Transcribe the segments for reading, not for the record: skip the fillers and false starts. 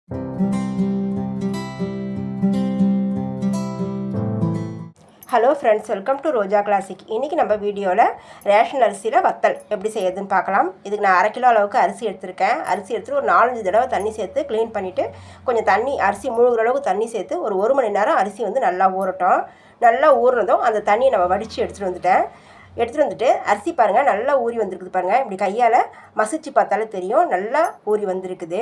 Hello friends, welcome to Roja classic. இன்றைக்கி நம்ம வீடியோவில் ரேஷன் அரிசியில் வத்தல் எப்படி செய்யறதுன்னு பார்க்கலாம். இதுக்கு நான் 1/2 கிலோ அளவுக்கு அரிசி எடுத்திருக்கேன். அரிசி எடுத்துகிட்டு ஒரு 4-5 தடவை தண்ணி சேர்த்து க்ளீன் பண்ணிவிட்டு கொஞ்சம் தண்ணி அரிசி முழுகிற அளவுக்கு தண்ணி சேர்த்து ஒரு 1 மணி நேரம் அரிசி வந்து நல்லா ஊறட்டும். நல்லா ஊறினதும் அந்த தண்ணியை நம்ம வடித்து எடுத்துகிட்டு வந்துட்டு அரிசி பாருங்கள் நல்லா ஊறி வந்திருக்குது பாருங்கள். இப்படி கையால் மசிச்சு பார்த்தாலே தெரியும் நல்லா ஊறி வந்திருக்குது.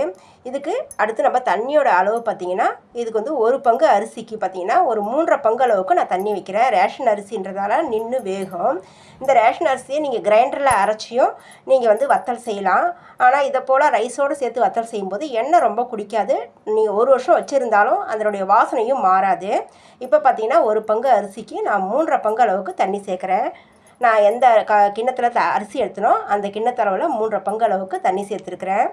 இதுக்கு அடுத்து நம்ம தண்ணியோட அளவு பார்த்திங்கன்னா இதுக்கு வந்து 1 பங்கு அரிசிக்கு பார்த்திங்கன்னா ஒரு 3.5 பங்கு அளவுக்கு நான் தண்ணி வைக்கிறேன். ரேஷன் அரிசின்றதால நின்று வேகும். இந்த ரேஷன் அரிசியை நீங்கள் கிரைண்டரில் அரைச்சியும் நீங்கள் வந்து வத்தல் செய்யலாம். ஆனால் இதை போல் ரைஸோடு சேர்த்து வத்தல் செய்யும்போது எண்ணெய் ரொம்ப குடிக்காது. நீங்கள் 1 வருஷம் வச்சுருந்தாலும் அதனுடைய வாசனையும் மாறாது. இப்போ பார்த்திங்கன்னா 1 பங்கு அரிசிக்கு நான் 3.5 பங்கு அளவுக்கு தண்ணி சேர்க்குறேன். நான் எந்த கிண்ணத்தில் அரிசி எடுத்தனோ அந்த கிண்ணத்தளவில் 3.5 பங்கு அளவுக்கு தண்ணி சேர்த்துருக்குறேன்.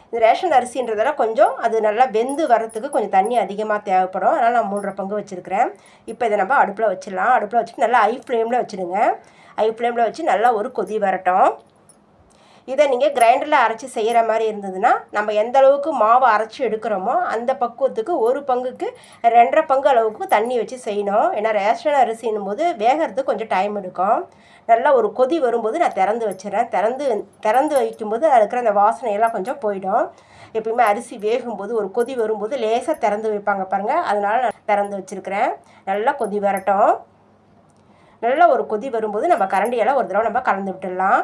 இந்த ரேஷன் அரிசின்றதால கொஞ்சம் அது நல்லா வெந்து வரத்துக்கு கொஞ்சம் தண்ணி அதிகமாக தேவைப்படும். அதனால் நான் 3.5 பங்கு வச்சுருக்கிறேன். இப்போ இதை நம்ம அடுப்பில் வச்சிடலாம். அடுப்பில் வச்சுட்டு நல்லா ஹை ஃப்ளேமில் வச்சுடுங்க. ஹை ஃப்ளேமில் வச்சு நல்லா ஒரு கொதி வரட்டும். இதை நீங்கள் கிரைண்டரில் அரைச்சி செய்கிற மாதிரி இருந்ததுன்னா நம்ம எந்த அளவுக்கு மாவை அரைச்சி எடுக்கிறோமோ அந்த பக்குவத்துக்கு 1 பங்குக்கு 2.5 பங்கு அளவுக்கு தண்ணி வச்சு செய்யணும். ஏன்னா ரேஷன் அரிசின்னும் போது வேகிறதுக்கு கொஞ்சம் டைம் எடுக்கும். நல்லா ஒரு கொதி வரும்போது நான் திறந்து வச்சிடறேன். திறந்து வைக்கும்போது அதில் இருக்கிற அந்த வாசனையெல்லாம் கொஞ்சம் போயிடும். எப்பயுமே அரிசி வேகும்போது ஒரு கொதி வரும்போது லேசாக திறந்து வைப்பாங்க பாருங்கள். அதனால் நான் திறந்து வச்சுருக்கிறேன். நல்லா கொதி வரட்டும். நல்லா ஒரு கொதி வரும்போது நம்ம கரண்டியெல்லாம் ஒரு தடவை நம்ம கலந்து விட்டுடலாம்.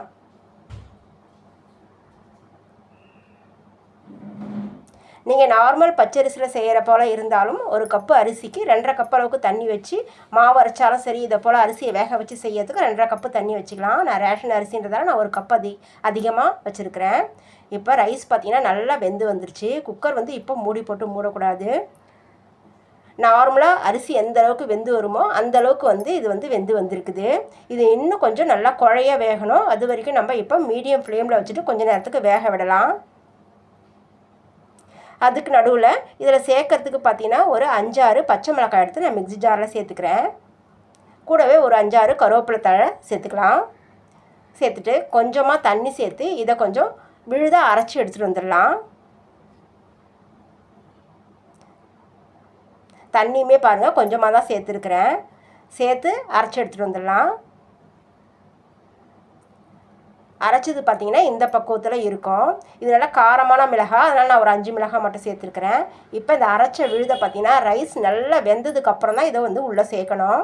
நீங்கள் நார்மல் பச்சரிசியில் செய்கிற போல் இருந்தாலும் 1 கப்பு அரிசிக்கு 2.5 கப் அளவுக்கு தண்ணி வச்சு மாவு அரைச்சாலும் சரி, இதை போல் அரிசியை வேக வச்சு செய்யறதுக்கு 2.5 கப்பு தண்ணி வச்சுக்கலாம். நான் ரேஷன் அரிசின்றதால நான் 1 கப் அதிகமாக வச்சுருக்கிறேன். இப்போ ரைஸ் பார்த்திங்கன்னா நல்லா வெந்து வந்துருச்சு. குக்கர் வந்து இப்போ மூடி போட்டு மூடக்கூடாது. நார்மலாக அரிசி எந்த அளவுக்கு வெந்து வருமோ அந்த அளவுக்கு வந்து இது வந்து வெந்து வந்திருக்குது. இது இன்னும் கொஞ்சம் நல்லா குழைய வேகணும். அது வரைக்கும் நம்ம இப்போ மீடியம் ஃப்ளேமில் வச்சுட்டு கொஞ்சம் நேரத்துக்கு வேக விடலாம். அதுக்கு நடுவில் இதில் சேர்க்கறதுக்கு பார்த்திங்கன்னா ஒரு 5-6 பச்சை மிளகாய் எடுத்து நான் மிக்ஸி ஜாரில் சேர்த்துக்கிறேன். கூடவே ஒரு 5-6 கருவேப்பிலை தழை சேர்த்துக்கலாம். சேர்த்துட்டு கொஞ்சமாக தண்ணி சேர்த்து இதை கொஞ்சம் விழுதாக அரைச்சி எடுத்துகிட்டு வந்துடலாம். தண்ணியுமே பாருங்கள் கொஞ்சமாக தான் சேர்த்துருக்குறேன். சேர்த்து அரைச்சி எடுத்துகிட்டு வந்துடலாம். அரைச்சது பார்த்திங்கன்னா இந்த பக்குவத்தில் இருக்கும். இது நல்லா காரமான மிளகாய், அதனால் நான் ஒரு 5 மிளகாய் மட்டும் சேர்த்துருக்குறேன். இப்போ இந்த அரைச்ச விழுதை பார்த்திங்கன்னா ரைஸ் நல்லா வெந்ததுக்கப்புறம் தான் இதை வந்து உள்ளே சேர்க்கணும்.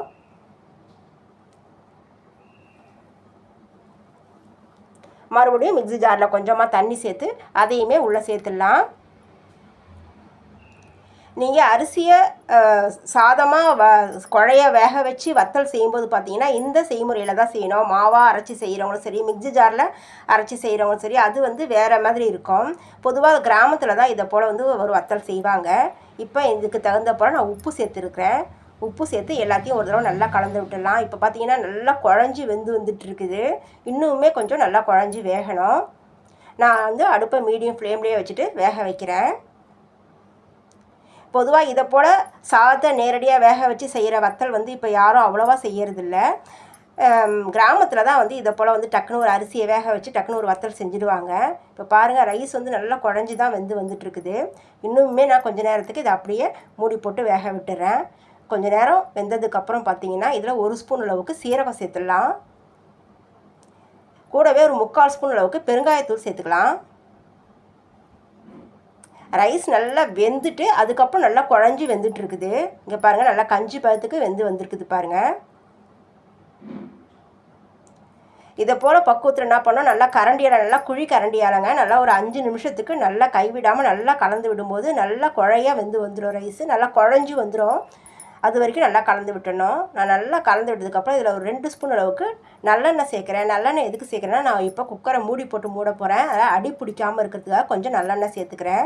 மறுபடியும் மிக்ஸி ஜாரில் கொஞ்சமாக தண்ணி சேர்த்து அதையுமே உள்ளே சேர்த்துடலாம். நீங்கள் அரிசியை சாதமாக குழைய வேக வச்சு வத்தல் செய்யும்போது பார்த்தீங்கன்னா இந்த செய்முறையில் தான் செய்யணும். மாவாக அரைச்சி செய்கிறவங்களும் சரி, மிக்ஸி ஜாரில் அரைச்சி செய்கிறவங்களும் சரி, அது வந்து வேறு மாதிரி இருக்கும். பொதுவாக கிராமத்தில் தான் இதை போல் வந்து ஒரு வத்தல் செய்வாங்க. இப்போ இதுக்கு தகுந்த போல் நான் உப்பு சேர்த்துருக்குறேன். உப்பு சேர்த்து எல்லாத்தையும் ஒரு தடவை நல்லா கலந்து விட்டுடலாம். இப்போ பார்த்தீங்கன்னா நல்லா குழஞ்சி வந்துட்டுருக்குது. இன்னுமே கொஞ்சம் நல்லா குழஞ்சி வேகணும். நான் வந்து அடுப்பை மீடியம் ஃப்ளேம்லேயே வச்சுட்டு வேக வைக்கிறேன். பொதுவாக இதை போல் சாதத்தை நேரடியாக வேக வச்சு செய்கிற வத்தல் வந்து இப்போ யாரும் அவ்வளோவா செய்யறதில்ல. கிராமத்தில் தான் வந்து இதை போல் வந்து டக்குன்னு ஒரு அரிசியை வேக வச்சு டக்குன்னு ஒரு வத்தல் செஞ்சுடுவாங்க. இப்போ பாருங்கள் ரைஸ் வந்து நல்லா குழஞ்சி தான் வந்துட்டுருக்குது. இன்னுமே நான் கொஞ்சம் நேரத்துக்கு இதை அப்படியே மூடி போட்டு வேக விட்டுறேன். கொஞ்சம் நேரம் வெந்ததுக்கப்புறம் பார்த்திங்கன்னா இதில் 1 ஸ்பூன் அளவுக்கு சீரகம் சேர்த்துடலாம். கூடவே ஒரு 3/4 ஸ்பூன் அளவுக்கு பெருங்காயத்தூள் சேர்த்துக்கலாம். ரைஸ் நல்லா வெந்துட்டு அதுக்கப்புறம் நல்லா குழஞ்சி வெந்துட்டுருக்குது. இங்கே பாருங்கள் நல்லா கஞ்சி பதத்துக்கு வந்துருக்குது பாருங்கள். இதை போல் பக்குவத்தில் என்ன பண்ணோம், நல்லா கரண்டியால் நல்லா குழி கரண்டியாலங்க நல்லா ஒரு 5 நிமிஷத்துக்கு நல்லா கைவிடாமல் நல்லா கலந்து விடும்போது நல்லா குழையாக வந்துடும். ரைஸு நல்லா குழஞ்சி வந்துடும். அது வரைக்கும் நல்லா கலந்து விட்டணும். நான் நல்லா கலந்து விட்டதுக்கப்புறம் இதில் ஒரு 2 ஸ்பூன் அளவுக்கு நல்லெண்ணெய் சேர்க்குறேன். நல்லெண்ணெய் எதுக்கு சேர்க்குறேன்னா நான் இப்போ குக்கரை மூடி போட்டு மூட போகிறேன். அதனால் அடி பிடிக்காமல் இருக்கிறதுக்காக கொஞ்சம் நல்லெண்ணெய் சேர்த்துக்கிறேன்.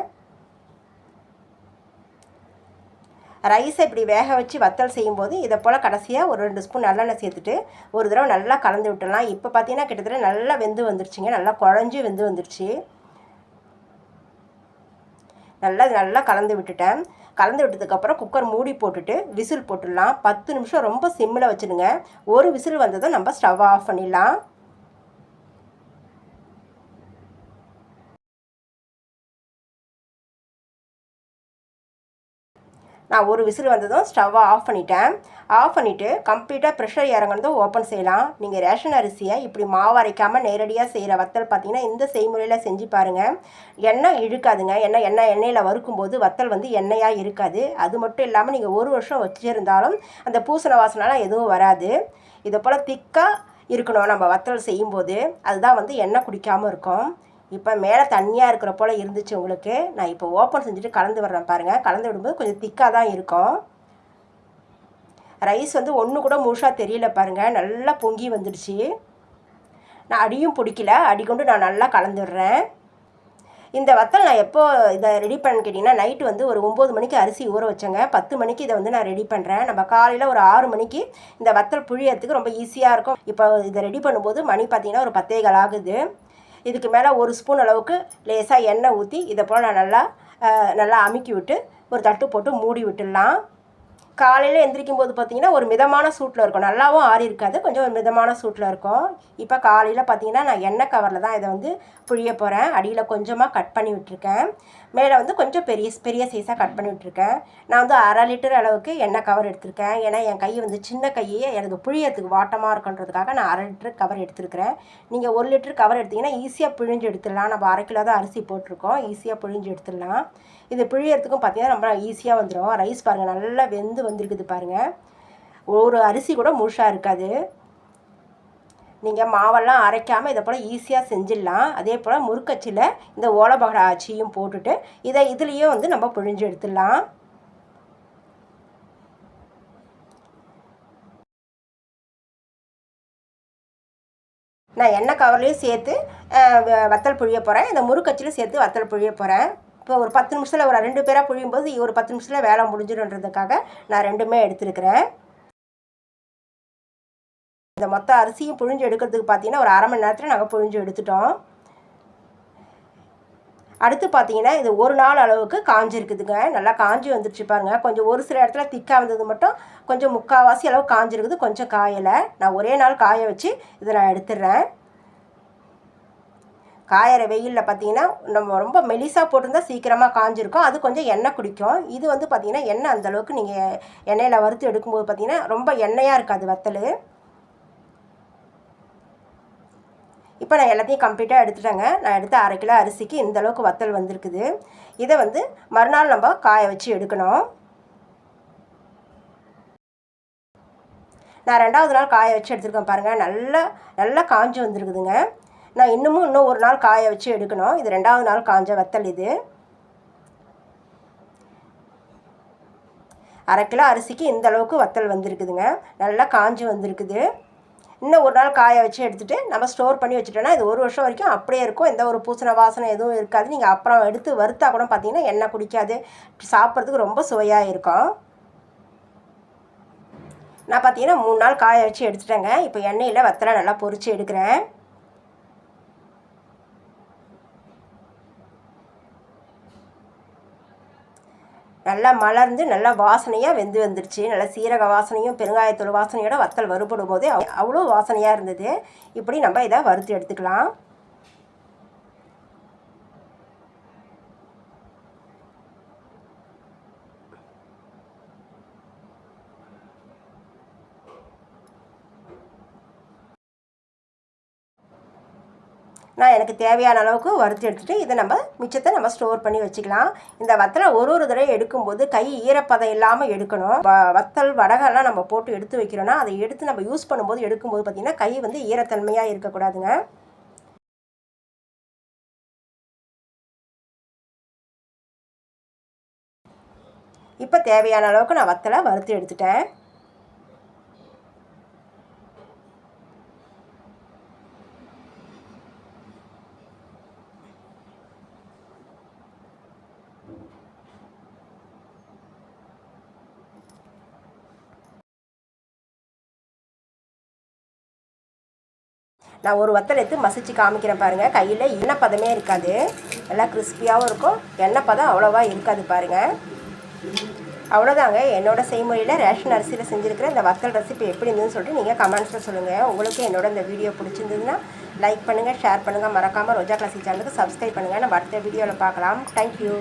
ரைஸை இப்படி வேக வச்சு வத்தல் செய்யும்போது இதை போல் கடைசியாக ஒரு 2 ஸ்பூன் நல்லெண்ணெய் சேர்த்துட்டு ஒரு தடவை நல்லா கலந்து விட்டுடலாம். இப்போ பார்த்தீங்கன்னா கிட்டத்தட்ட நல்லா வெந்து வந்துருச்சுங்க. நல்லா குழஞ்சி வந்துருச்சு. நல்லா கலந்து விட்டுட்டேன். கலந்து விட்டதுக்கப்புறம் குக்கர் மூடி போட்டுட்டு விசில் போட்டுடலாம். 10 நிமிஷம் ரொம்ப சிம்மில் வச்சுடுங்க. ஒரு விசில் வந்ததும் நம்ம ஸ்டவ் ஆஃப் பண்ணிடலாம். நான் ஒரு விசில் வந்ததும் ஸ்டவ்வை ஆஃப் பண்ணிட்டேன். ஆஃப் பண்ணிவிட்டு கம்ப்ளீட்டாக ப்ரெஷர் இறங்கினதும் ஓப்பன் செய்யலாம். நீங்கள் ரேஷன் அரிசியை இப்படி மாவு அரைக்காமல் நேரடியாக செய்கிற வத்தல் பார்த்திங்கன்னா இந்த செய்முறையில் செஞ்சு பாருங்கள். எண்ணெய் இழுக்காதுங்க. எண்ணெயில் வறுக்கும்போது வத்தல் வந்து எண்ணெயாக இருக்காது. அது மட்டும் இல்லாமல் நீங்கள் ஒரு வருஷம் வச்சுருந்தாலும் அந்த பூசண வாசனைலாம் எதுவும் வராது. இதை போல் திக்காக இருக்கணும் நம்ம வத்தல் செய்யும்போது. அதுதான் வந்து எண்ணெய் குடிக்காமல் இருக்கும். இப்போ மேலே தண்ணியாக இருக்கிற போல் இருந்துச்சு உங்களுக்கு. நான் இப்போ ஓப்பன் செஞ்சுட்டு கலந்து வர்றேன் பாருங்கள். கலந்து விடும்போது கொஞ்சம் திக்காக தான் இருக்கும். ரைஸ் வந்து ஒன்று கூட முழுசாக தெரியல பாருங்கள். நல்லா பொங்கி வந்துடுச்சு. நான் அடியும் பிடிக்கல. அடி கொண்டு நான் நல்லா கலந்துடுறேன். இந்த வத்தல் நான் எப்போ இதை ரெடி பண்ணு கேட்டிங்கன்னா, நைட்டு வந்து ஒரு 9 மணிக்கு அரிசி ஊற வச்சேங்க. 10 மணிக்கு இதை வந்து நான் ரெடி பண்ணுறேன். நம்ம காலையில் ஒரு 6 மணிக்கு இந்த வத்தல் புழியறதுக்கு ரொம்ப ஈஸியாக இருக்கும். இப்போ இதை ரெடி பண்ணும்போது மணி பார்த்திங்கன்னா ஒரு 10:15 ஆகுது. இதுக்கு மேலே ஒரு ஸ்பூன் அளவுக்கு லேசாக எண்ணெய் ஊற்றி இதை போல் நான் நல்லா அமுக்கி விட்டு ஒரு தட்டு போட்டு மூடி விட்டுடலாம். காலையில் எந்திரிக்கும் போது பார்த்திங்கன்னா ஒரு மிதமான சூட்டில் இருக்கும். நல்லாவும் ஆறி இருக்காது, கொஞ்சம் ஒரு மிதமான சூட்டில் இருக்கும். இப்போ காலையில் பார்த்திங்கன்னா நான் எண்ணெய் கவரில் தான் இதை வந்து புழிய போகிறேன். அடியில் கொஞ்சமாக கட் பண்ணி விட்டுருக்கேன். மேலே வந்து கொஞ்சம் பெரிய சைஸாக கட் பண்ணி விட்டுருக்கேன். நான் வந்து 1/2 லிட்டர் அளவுக்கு எண்ணெய் கவர் எடுத்திருக்கேன். ஏன்னா என் கை வந்து சின்ன கையே எனக்கு புழியறதுக்கு வாட்டமாக இருக்குன்றதுக்காக நான் 1/2 லிட்டர் கவர் எடுத்துருக்கிறேன். நீங்கள் 1 லிட்டர் கவர் எடுத்திங்கன்னா ஈஸியாக பிழிஞ்சு எடுத்துடலாம். நம்ம 1/2 கிலோ தான் அரிசி போட்டிருக்கோம். ஈஸியாக பிழிஞ்சு எடுத்துடலாம். இது பிழியறதுக்கும் பார்த்திங்கன்னா ரொம்ப ஈஸியாக வந்துடும். ரைஸ் பாருங்கள் நல்லா வெந்து வந்துருக்குது பாருங்கள். ஒரு அரிசி கூட முழுசாக இருக்காது. நீங்கள் மாவெல்லாம் அரைக்காமல் இதை போல் ஈஸியாக செஞ்சிடலாம். அதே போல் முறுக்கச்சில் இந்த ஓலப்பகடா ஆச்சியும் போட்டுட்டு இதை இதுலேயும் வந்து நம்ம பிழிஞ்சு எடுத்துடலாம். நான் எண்ணெய் கவர்லேயும் சேர்த்து வத்தல் புழிய போகிறேன். இந்த முறுக்கச்சிலும் சேர்த்து வத்தல் புழிய போகிறேன். இப்போ ஒரு 10 நிமிஷத்தில் ஒரு 2 பேராக புழியும்போது ஒரு 10 நிமிஷத்தில் வேலை முடிஞ்சிடுன்றதுக்காக நான் 2மே எடுத்துருக்கிறேன். இந்த மொத்த அரிசியும் புழிஞ்சு எடுக்கிறதுக்கு பார்த்தீங்கன்னா ஒரு 1/2 மணி நேரத்தில் நாங்கள் புழிஞ்சு எடுத்துட்டோம். அடுத்து பார்த்தீங்கன்னா இது ஒரு நாள் அளவுக்கு காஞ்சிருக்குதுங்க. நல்லா காஞ்சி வந்துடுச்சு பாருங்கள். கொஞ்சம் ஒரு சில இடத்துல திக்காக வந்தது மட்டும் கொஞ்சம் 3/4 அளவு காஞ்சிருக்குது, கொஞ்சம் காயலை. நான் ஒரே நாள் காய வச்சு இதை நான் எடுத்துடுறேன். காயிற வெயிலில் பார்த்திங்கன்னா நம்ம ரொம்ப மெலிசாக போட்டிருந்தா சீக்கிரமாக காஞ்சிருக்கும். அது கொஞ்சம் எண்ணெய் குடிக்கும். இது வந்து பார்த்திங்கன்னா எண்ணெய் அந்தளவுக்கு நீங்கள் எண்ணெயில் வறுத்து எடுக்கும்போது பார்த்திங்கன்னா ரொம்ப எண்ணெயாக இருக்காது வத்தல். இப்போ நான் எல்லாத்தையும் கம்ப்ளீட்டாக எடுத்துட்டேங்க. நான் எடுத்த 1/2 கிலோ அரிசிக்கு இந்தளவுக்கு வத்தல் வந்திருக்குது. இதை வந்து மறுநாள் நம்ம காய வச்சு எடுக்கணும். நான் 2வது நாள் காய வச்சு எடுத்துருக்கேன் பாருங்கள். நல்லா காஞ்சி வந்துருக்குதுங்க. நான் இன்னும் ஒரு நாள் காய வச்சு எடுக்கணும். இது 2வது நாள் காஞ்ச வத்தல். இது 1/2 கிலோ அரிசிக்கு இந்த அளவுக்கு வத்தல் வந்திருக்குதுங்க. நல்லா காஞ்சி வந்திருக்குது. இன்னும் ஒரு நாள் காய வச்சு எடுத்துகிட்டு நம்ம ஸ்டோர் பண்ணி வச்சுட்டோன்னா இது 1 வருஷம் வரைக்கும் அப்படியே இருக்கும். எந்த ஒரு பூசண வாசனை எதுவும் இருக்காது. நீங்கள் அப்புறம் எடுத்து வறுத்தா கூட பார்த்தீங்கன்னா எண்ணெய் குடிக்காது. சாப்பிட்றதுக்கு ரொம்ப சுவையாக இருக்கும். நான் பார்த்தீங்கன்னா 3 நாள் காய வச்சு எடுத்துட்டேங்க. இப்போ எண்ணெயில் வத்தலை நல்லா பொரித்து எடுக்கிறேன். நல்லா மலர்ந்து நல்லா வாசனையாக வெந்து வந்துருச்சு. நல்லா சீரக வாசனையும் பெருங்காயத்தூள் வாசனையோட வத்தல் வறுபடும் போதே அவ்வளோ வாசனையாக இருந்தது. இப்படி நம்ம இதை வறுத்து எடுத்துக்கலாம். நான் எனக்கு தேவையான அளவுக்கு வறுத்து எடுத்துகிட்டு இதை மிச்சத்தை நம்ம ஸ்டோர் பண்ணி வச்சுக்கலாம். இந்த வத்தலை ஒரு தடவை எடுக்கும்போது கை ஈரப்பதம் இல்லாமல் எடுக்கணும். வத்தல் வடகெல்லாம் நம்ம போட்டு எடுத்து வைக்கிறோன்னா அதை எடுத்து நம்ம யூஸ் பண்ணும்போது எடுக்கும்போது பார்த்திங்கன்னா கை வந்து ஈரத்தன்மையாக இருக்கக்கூடாதுங்க. இப்போ தேவையான அளவுக்கு நான் வத்தலை வறுத்து எடுத்துட்டேன். நான் ஒரு வத்தல் எடுத்து மசிச்சு காமிக்கிறேன் பாருங்கள். கையில் எண்ணெய் பதமே இருக்காது. நல்லா கிறிஸ்பியாகவும் இருக்கும். எண்ணெய் பதம் அவ்வளோவா இருக்காது பாருங்கள். அவ்வளோதாங்க என்னோடய செய்முறையில் ரேஷன் அரிசியில் செஞ்சுருக்கிற இந்த வத்தல் ரெசிபி எப்படி இருந்ததுன்னு சொல்லிட்டு நீங்கள் கமெண்ட்ஸில் சொல்லுங்கள். உங்களுக்கு என்னோட இந்த வீடியோ பிடிச்சிருந்ததுன்னா லைக் பண்ணுங்கள், ஷேர் பண்ணுங்கள். மறக்காமல் ரோஜா கிளாசிக் சேனலுக்கு சப்ஸ்கிரைப் பண்ணுங்கள். நம்ம அடுத்த வீடியோவில் பார்க்கலாம். தேங்க்யூ.